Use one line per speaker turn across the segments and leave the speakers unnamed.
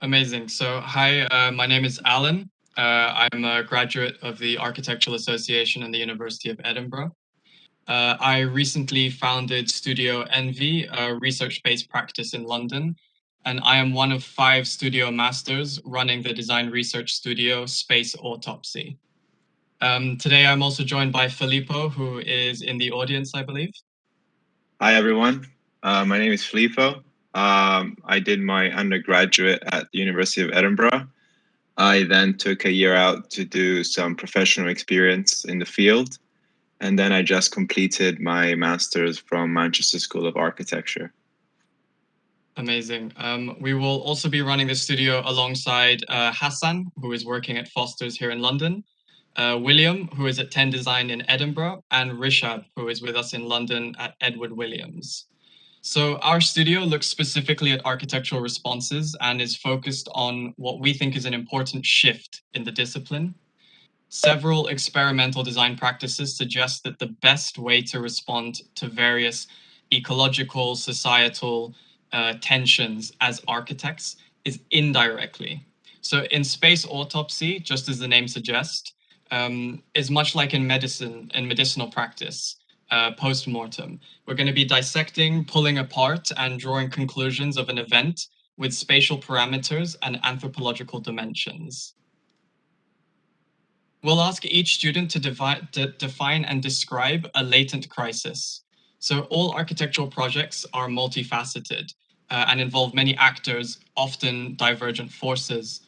Amazing. So, hi, my name is Alan. I'm a graduate of the Architectural Association in the University of Edinburgh. I recently founded Studio Envy, a research-based practice in London, and I am one of 5 studio masters running the design research studio Space Autopsy. Today, I'm also joined by Filippo, who is in the audience, I believe.
Hi, everyone. My name is Filippo. I did my undergraduate at the University of Edinburgh. I then took a year out to do some professional experience in the field. And then I just completed my master's from Manchester School of Architecture.
Amazing. We will also be running the studio alongside Hassan, who is working at Foster's here in London, William, who is at 10 Design in Edinburgh, and Rishab, who is with us in London at Edward Williams. So our studio looks specifically at architectural responses and is focused on what we think is an important shift in the discipline. Several experimental design practices suggest that the best way to respond to various ecological, societal tensions as architects is indirectly. So in Space Autopsy, just as the name suggests, is much like in medicine and medicinal practice, post-mortem. We're going to be dissecting, pulling apart, and drawing conclusions of an event with spatial parameters and anthropological dimensions. We'll ask each student to define and describe a latent crisis. So all architectural projects are multifaceted and involve many actors, often divergent forces.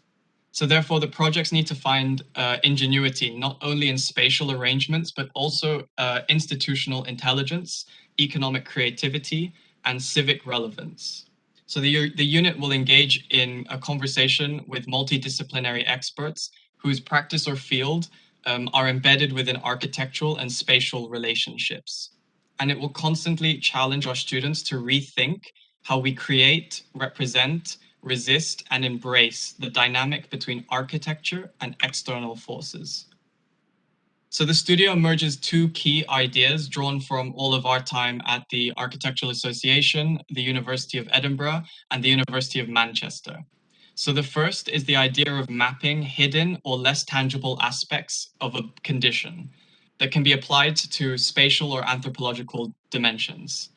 So therefore, the projects need to find ingenuity, not only in spatial arrangements, but also institutional intelligence, economic creativity, and civic relevance. So the unit will engage in a conversation with multidisciplinary experts whose practice or field are embedded within architectural and spatial relationships. And it will constantly challenge our students to rethink how we create, represent, resist, and embrace the dynamic between architecture and external forces. So the studio merges 2 key ideas drawn from all of our time at the Architectural Association, the University of Edinburgh, and the University of Manchester. So the first is the idea of mapping hidden or less tangible aspects of a condition that can be applied to spatial or anthropological dimensions.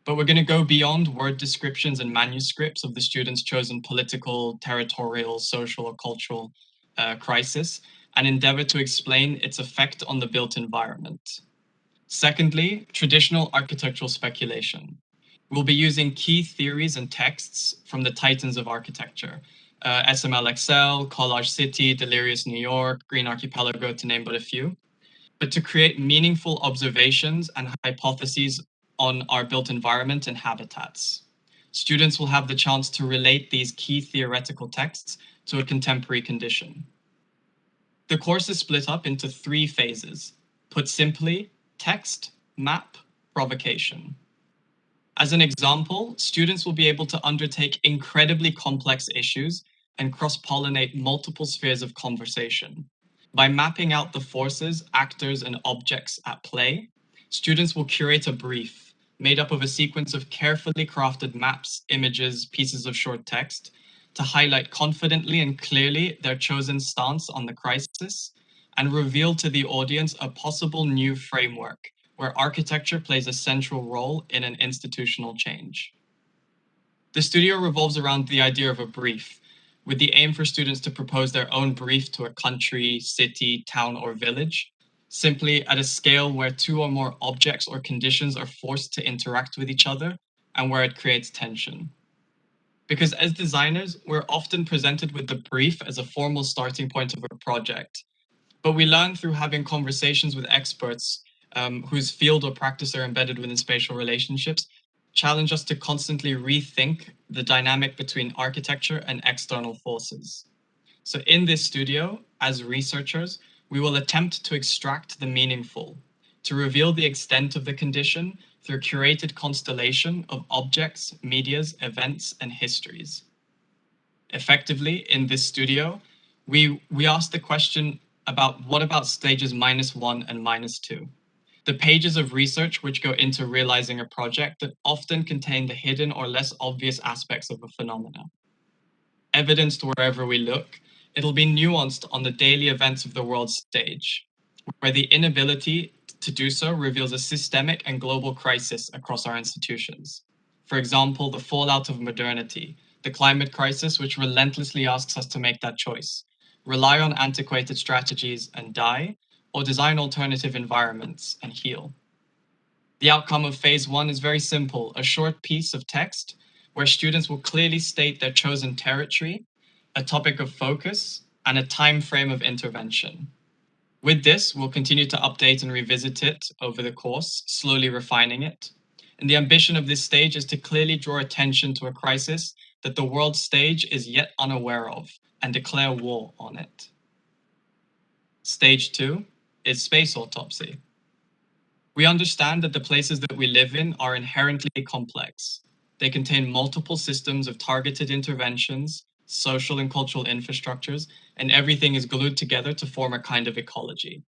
But we're going to go beyond word descriptions and manuscripts of the students' chosen political, territorial, social, or cultural crisis and endeavor to explain its effect on the built environment. Secondly, traditional architectural speculation. We'll be using key theories and texts from the titans of architecture, SML-XL, Collage City, Delirious New York, Green Archipelago, to name but a few, but to create meaningful observations and hypotheses on our built environment and habitats. Students will have the chance to relate these key theoretical texts to a contemporary condition. The course is split up into 3 phases. Put simply, text, map, provocation. As an example, students will be able to undertake incredibly complex issues and cross-pollinate multiple spheres of conversation. By mapping out the forces, actors, and objects at play, students will curate a brief made up of a sequence of carefully crafted maps, images, pieces of short text to highlight confidently and clearly their chosen stance on the crisis and reveal to the audience a possible new framework where architecture plays a central role in an institutional change. The studio revolves around the idea of a brief, with the aim for students to propose their own brief to a country, city, town, or village, simply at a scale where 2 or more objects or conditions are forced to interact with each other and where it creates tension. Because as designers, we're often presented with the brief as a formal starting point of a project, but we learn through having conversations with experts whose field or practice are embedded within spatial relationships, challenge us to constantly rethink the dynamic between architecture and external forces. So in this studio, as researchers, we will attempt to extract the meaningful, to reveal the extent of the condition through a curated constellation of objects, medias, events, and histories. Effectively, in this studio, we ask the question about what about stages -1 and -2? The pages of research which go into realizing a project that often contain the hidden or less obvious aspects of a phenomena. Evidenced wherever we look, it'll be nuanced on the daily events of the world stage, where the inability to do so reveals a systemic and global crisis across our institutions. For example, the fallout of modernity, the climate crisis, which relentlessly asks us to make that choice, rely on antiquated strategies and die, or design alternative environments and heal. The outcome of phase one is very simple, a short piece of text where students will clearly state their chosen territory, a topic of focus, and a time frame of intervention. With this, we'll continue to update and revisit it over the course, slowly refining it. And the ambition of this stage is to clearly draw attention to a crisis that the world stage is yet unaware of and declare war on it. Stage 2 is space autopsy. We understand that the places that we live in are inherently complex. They contain multiple systems of targeted interventions, social and cultural infrastructures, and everything is glued together to form a kind of ecology.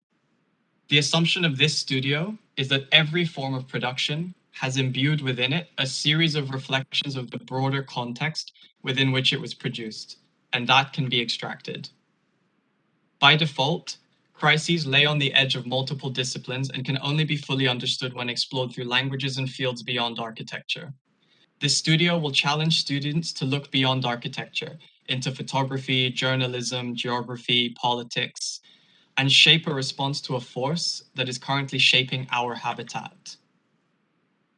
The assumption of this studio is that every form of production has imbued within it a series of reflections of the broader context within which it was produced, and that can be extracted. By default, crises lay on the edge of multiple disciplines and can only be fully understood when explored through languages and fields beyond architecture. This studio will challenge students to look beyond architecture into photography, journalism, geography, politics, and shape a response to a force that is currently shaping our habitat.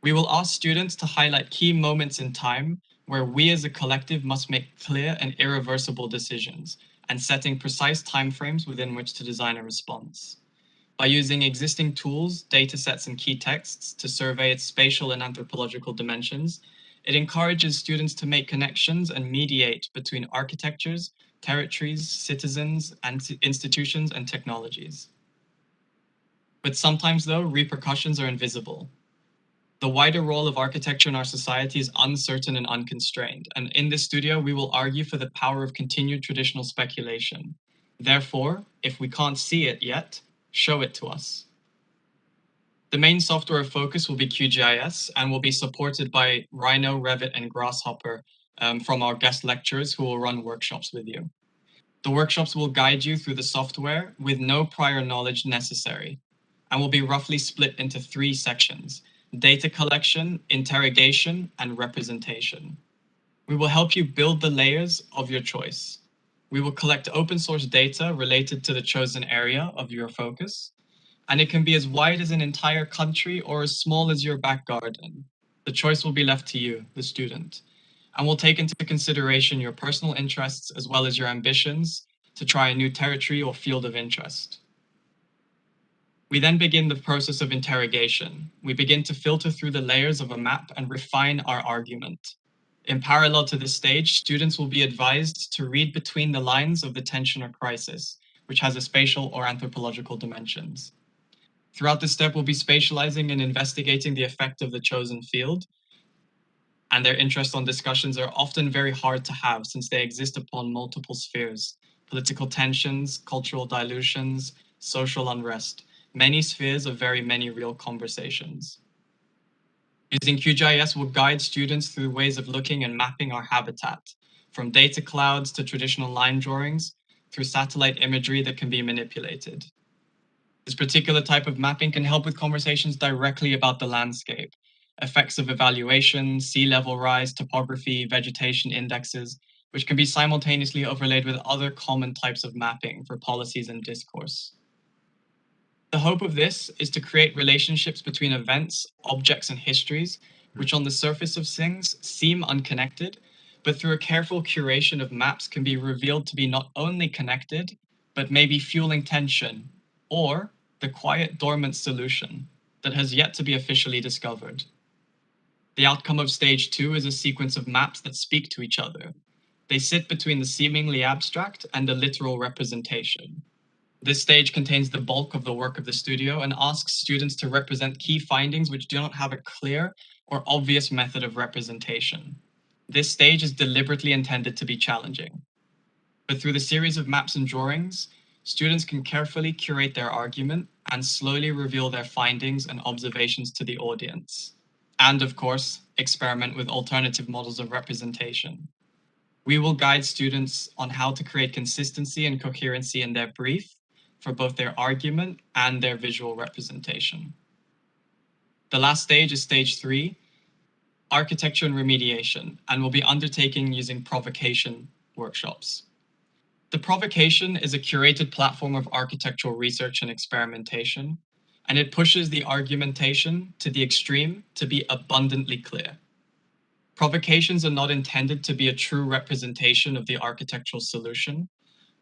We will ask students to highlight key moments in time where we as a collective must make clear and irreversible decisions, and setting precise timeframes within which to design a response. By using existing tools, datasets, and key texts to survey its spatial and anthropological dimensions, it encourages students to make connections and mediate between architectures, territories, citizens, and institutions and technologies. But sometimes, though, repercussions are invisible. The wider role of architecture in our society is uncertain and unconstrained, and in this studio, we will argue for the power of continued traditional speculation. Therefore, if we can't see it yet, show it to us. The main software of focus will be QGIS and will be supported by Rhino, Revit, and Grasshopper from our guest lecturers who will run workshops with you. The workshops will guide you through the software with no prior knowledge necessary, and will be roughly split into 3 sections: data collection, interrogation, and representation. We will help you build the layers of your choice. We will collect open source data related to the chosen area of your focus, and it can be as wide as an entire country or as small as your back garden. The choice will be left to you, the student, and we'll take into consideration your personal interests as well as your ambitions to try a new territory or field of interest. We then begin the process of interrogation. We begin to filter through the layers of a map and refine our argument. In parallel to this stage, students will be advised to read between the lines of the tension or crisis, which has a spatial or anthropological dimensions. Throughout this step, we'll be spatializing and investigating the effect of the chosen field, and their interest on discussions are often very hard to have since they exist upon multiple spheres: political tensions, cultural dilutions, social unrest, many spheres of very many real conversations. Using QGIS will guide students through ways of looking and mapping our habitat, from data clouds to traditional line drawings, through satellite imagery that can be manipulated. This particular type of mapping can help with conversations directly about the landscape, effects of evaluation, sea level rise, topography, vegetation indexes, which can be simultaneously overlaid with other common types of mapping for policies and discourse. The hope of this is to create relationships between events, objects, and histories, which on the surface of things seem unconnected, but through a careful curation of maps can be revealed to be not only connected, but maybe fueling tension, or the quiet dormant solution that has yet to be officially discovered. The outcome of stage 2 is a sequence of maps that speak to each other. They sit between the seemingly abstract and the literal representation. This stage contains the bulk of the work of the studio and asks students to represent key findings which do not have a clear or obvious method of representation. This stage is deliberately intended to be challenging. But through the series of maps and drawings, students can carefully curate their argument and slowly reveal their findings and observations to the audience. And of course, experiment with alternative models of representation. We will guide students on how to create consistency and coherency in their brief for both their argument and their visual representation. The last stage is stage 3, architecture and remediation, and will be undertaken using provocation workshops. The provocation is a curated platform of architectural research and experimentation, and it pushes the argumentation to the extreme to be abundantly clear. Provocations are not intended to be a true representation of the architectural solution,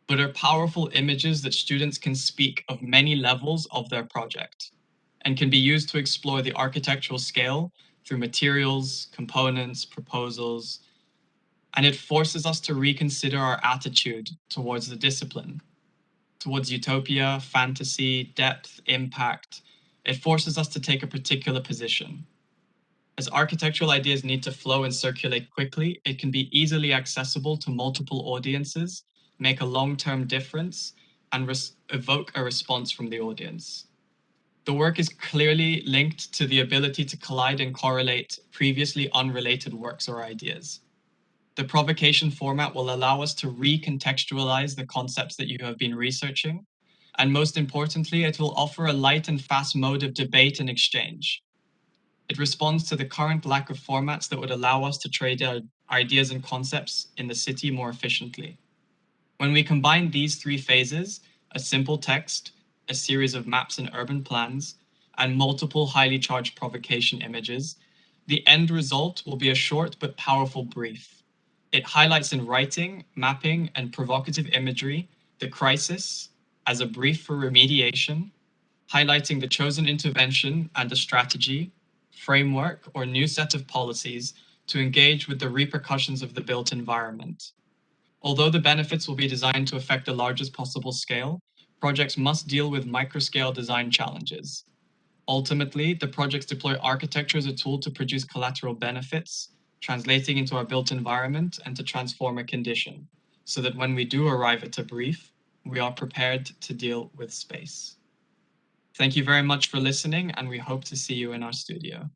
but are powerful images that students can speak of many levels of their project, and can be used to explore the architectural scale through materials, components, proposals, and it forces us to reconsider our attitude towards the discipline, towards utopia, fantasy, depth, impact. It forces us to take a particular position. As architectural ideas need to flow and circulate quickly, it can be easily accessible to multiple audiences, make a long-term difference, and evoke a response from the audience. The work is clearly linked to the ability to collide and correlate previously unrelated works or ideas. The provocation format will allow us to recontextualize the concepts that you have been researching, and most importantly, it will offer a light and fast mode of debate and exchange. It responds to the current lack of formats that would allow us to trade our ideas and concepts in the city more efficiently. When we combine these 3 phases, a simple text, a series of maps and urban plans, and multiple highly charged provocation images, the end result will be a short but powerful brief. It highlights in writing, mapping, and provocative imagery the crisis as a brief for remediation, highlighting the chosen intervention and a strategy, framework, or new set of policies to engage with the repercussions of the built environment. Although the benefits will be designed to affect the largest possible scale, projects must deal with microscale design challenges. Ultimately, the projects deploy architecture as a tool to produce collateral benefits, translating into our built environment and to transform a condition, so that when we do arrive at a brief, we are prepared to deal with space. Thank you very much for listening, and we hope to see you in our studio.